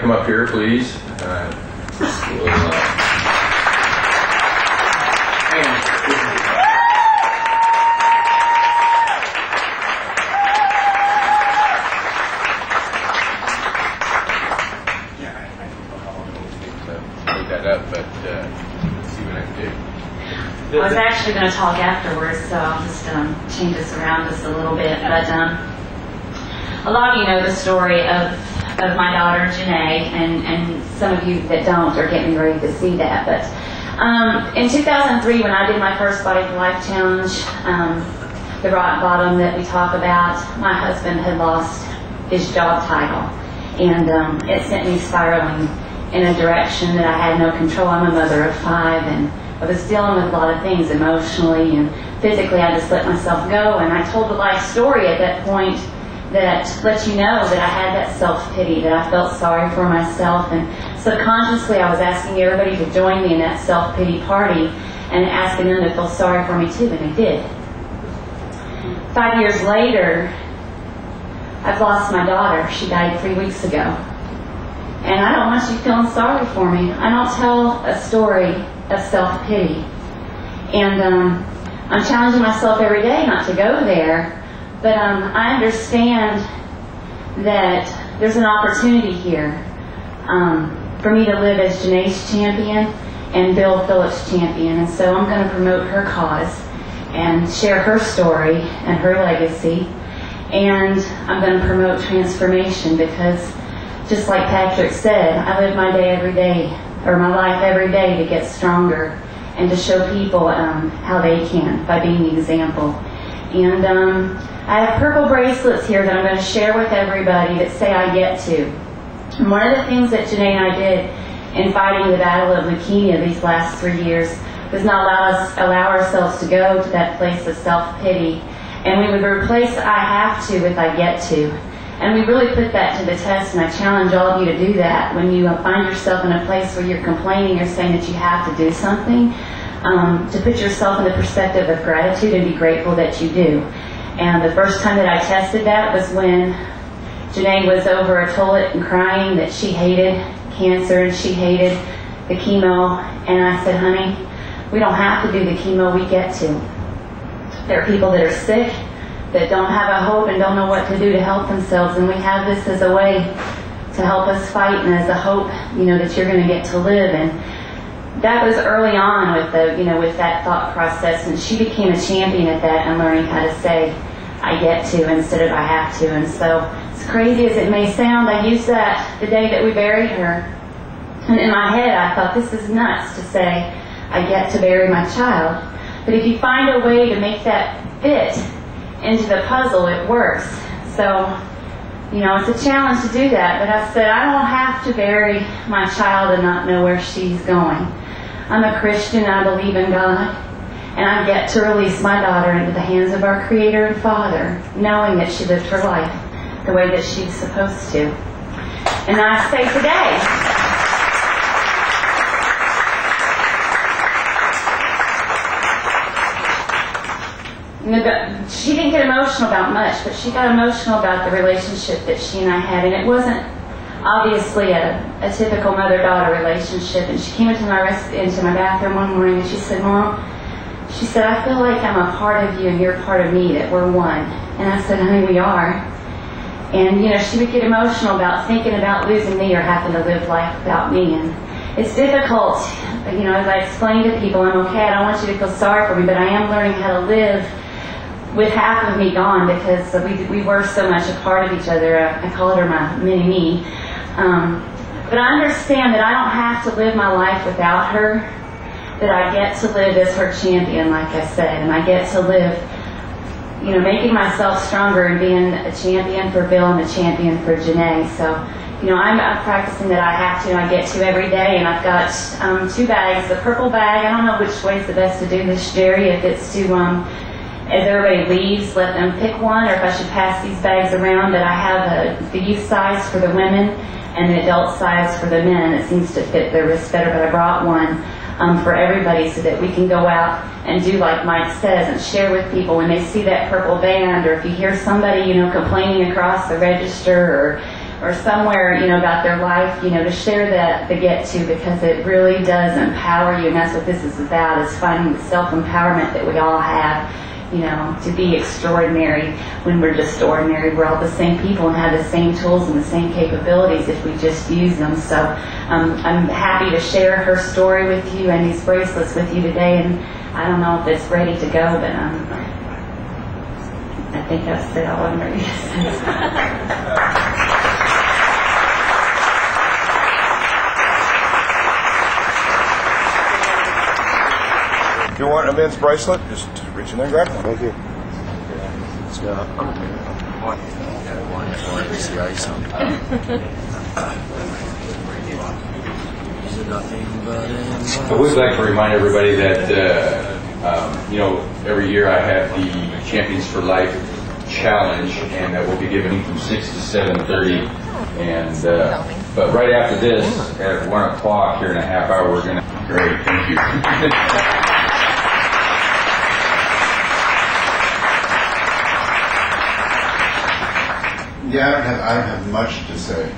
come up here, please. I was actually going to talk afterwards, so I'll just change this around just a little bit. But a lot of you know the story of my daughter, Jonnae, and some of you that don't are getting ready to see that. But in 2003, when I did my first Body for Life Challenge, the rock bottom that we talk about, my husband had lost his job title. And it sent me spiraling in a direction that I had no control. I'm a mother of 5, and I was dealing with a lot of things emotionally and physically. I just let myself go, and I told the life story at that point that let you know that I had that self-pity, that I felt sorry for myself, and subconsciously I was asking everybody to join me in that self-pity party and asking them to feel sorry for me too, and they did. 5 years later, I've lost my daughter. She died 3 weeks ago. And I don't want you feeling sorry for me. I don't tell a story of self-pity. And I'm challenging myself every day not to go there, but I understand that there's an opportunity here for me to live as Jonnae's champion and Bill Phillips' champion. And so I'm going to promote her cause and share her story and her legacy. And I'm going to promote transformation because, just like Patrick said, I live my day every day, or my life every day, to get stronger and to show people how they can by being the example. And I have purple bracelets here that I'm going to share with everybody that say I get to. And one of the things that Jonnae and I did in fighting the battle of leukemia these last 3 years was not allow ourselves to go to that place of self-pity. And we would replace I have to with I get to. And we really put that to the test, and I challenge all of you to do that. When you find yourself in a place where you're complaining or saying that you have to do something, to put yourself in the perspective of gratitude and be grateful that you do. And the first time that I tested that was when Jonnae was over a toilet and crying that she hated cancer and she hated the chemo. And I said, honey, we don't have to do the chemo, we get to. There are people that are sick, that don't have a hope and don't know what to do to help themselves, and we have this as a way to help us fight and as a hope, that you're going to get to live. And that was early on with with that thought process, and she became a champion at that and learning how to say I get to instead of I have to. And so, as crazy as it may sound, I used that the day that we buried her, and in my head I thought, this is nuts to say I get to bury my child. But if you find a way to make that fit into the puzzle, it works. So, it's a challenge to do that, but I said, I don't have to bury my child and not know where she's going. I'm a Christian, I believe in God, and I get to release my daughter into the hands of our Creator and Father, knowing that she lived her life the way that she's supposed to. And I say today, she didn't get emotional about much, but she got emotional about the relationship that she and I had. And it wasn't obviously a typical mother-daughter relationship. And she came into my bathroom one morning and she said, Mom, she said, I feel like I'm a part of you and you're a part of me, that we're one. And I said, honey, we are. And, she would get emotional about thinking about losing me or having to live life without me. And it's difficult, as I explain to people, I'm okay, I don't want you to feel sorry for me, but I am learning how to live with half of me gone, because we were so much a part of each other. I call her my mini-me. But I understand that I don't have to live my life without her, that I get to live as her champion, like I said, and I get to live, making myself stronger and being a champion for Bill and a champion for Jonnae. So, I'm practicing that I have to and I get to every day, and I've got 2 bags. The purple bag, I don't know which way is the best to do this, Jerry, if it's to as everybody leaves, let them pick one, or if I should pass these bags around. But I have the youth size for the women and the adult size for the men. It seems to fit their wrist better, but I brought one for everybody so that we can go out and do like Mike says and share with people when they see that purple band, or if you hear somebody, complaining across the register, or or somewhere, about their life, to share the get to, because it really does empower you, and that's what this is about, is finding the self-empowerment that we all have, to be extraordinary when we're just ordinary. We're all the same people and have the same tools and the same capabilities if we just use them. So I'm happy to share her story with you and these bracelets with you today, and I don't know if it's ready to go, but I think I've said all I'm ready to say. If you want a men's bracelet, just reach in there and grab one. Thank you. Let's go. I would like to remind everybody that, every year I have the Champions for Life Challenge, and that will be given from 6 to 7:30. And but right after this, at 1 o'clock, here in a half hour, we're going to. Great, thank you. Yeah, I don't have much to say.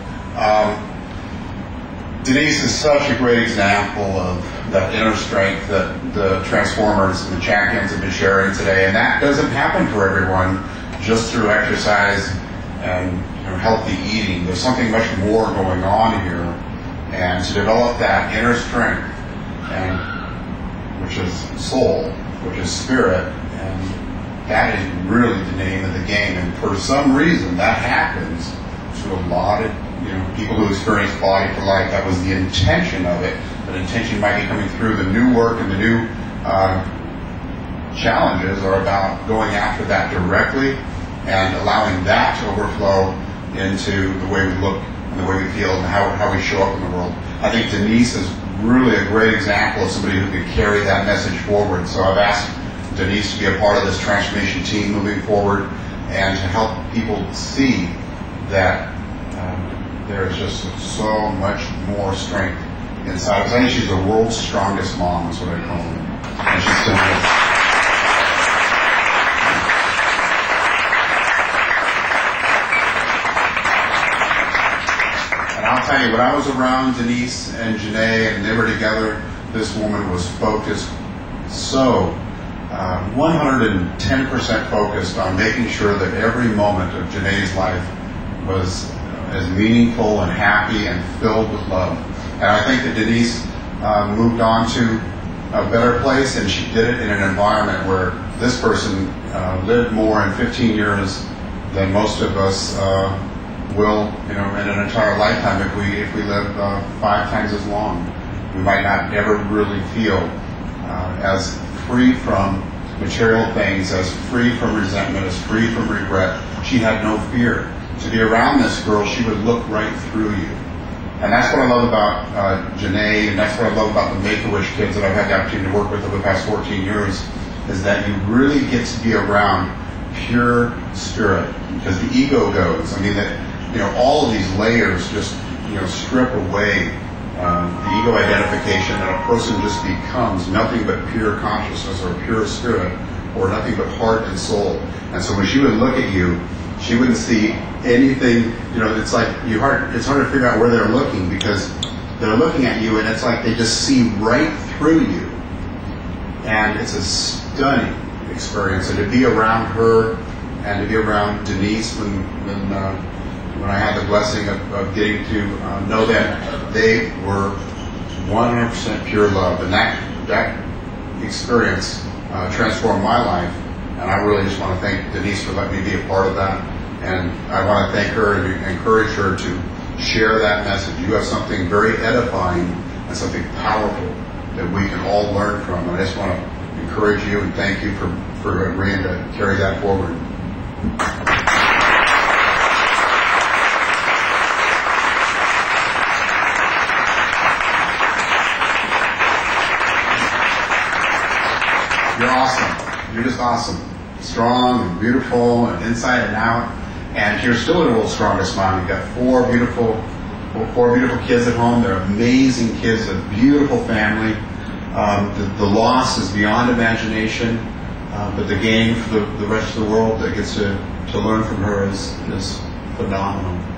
Denise is such a great example of that inner strength that the Transformers and the champions have been sharing today, and that doesn't happen for everyone just through exercise and healthy eating. There's something much more going on here, and to develop that inner strength, and which is soul, which is spirit, and that is really the name of the game. And for some reason, that happens to a lot of people who experience Body for Life. That was the intention of it. But intention might be coming through. The new work and the new challenges are about going after that directly and allowing that to overflow into the way we look and the way we feel and how we show up in the world. I think Denise is really a great example of somebody who can carry that message forward. So I've asked Denise to be a part of this transformation team moving forward and to help people see that there is just so much more strength inside of us. I think she's the world's strongest mom, is what I call her. And she still is. And I'll tell you, when I was around Denise and Jonnae and they were together, this woman was focused, so 110% focused on making sure that every moment of Jonnae's life was as meaningful and happy and filled with love. And I think that Denise moved on to a better place, and she did it in an environment where this person lived more in 15 years than most of us will, in an entire lifetime. If we live 5 times as long, we might not ever really feel as free from material things, as free from resentment, as free from regret. She had no fear. To be around this girl, she would look right through you. And that's what I love about Jonnae, and that's what I love about the Make-A-Wish kids that I've had the opportunity to work with over the past 14 years, is that you really get to be around pure spirit, because the ego goes. I mean, that all of these layers just strip away the ego identification, and a person just becomes nothing but pure consciousness or pure spirit, or nothing but heart and soul. And so when she would look at you, she wouldn't see anything. It's like it's hard to figure out where they're looking, because they're looking at you and it's like they just see right through you. And it's a stunning experience. And to be around her and to be around Denise when I had the blessing of getting to know them, they were 100% pure love. And that experience transformed my life. And I really just want to thank Denise for letting me be a part of that. And I want to thank her and encourage her to share that message. You have something very edifying and something powerful that we can all learn from. And I just want to encourage you and thank you for agreeing to carry that forward. You're awesome. You're just awesome. Strong and beautiful and inside and out. And you're still the world's strongest mom. You've got four beautiful kids at home. They're amazing kids, a beautiful family. The loss is beyond imagination, but the gain for the rest of the world that gets to learn from her is phenomenal.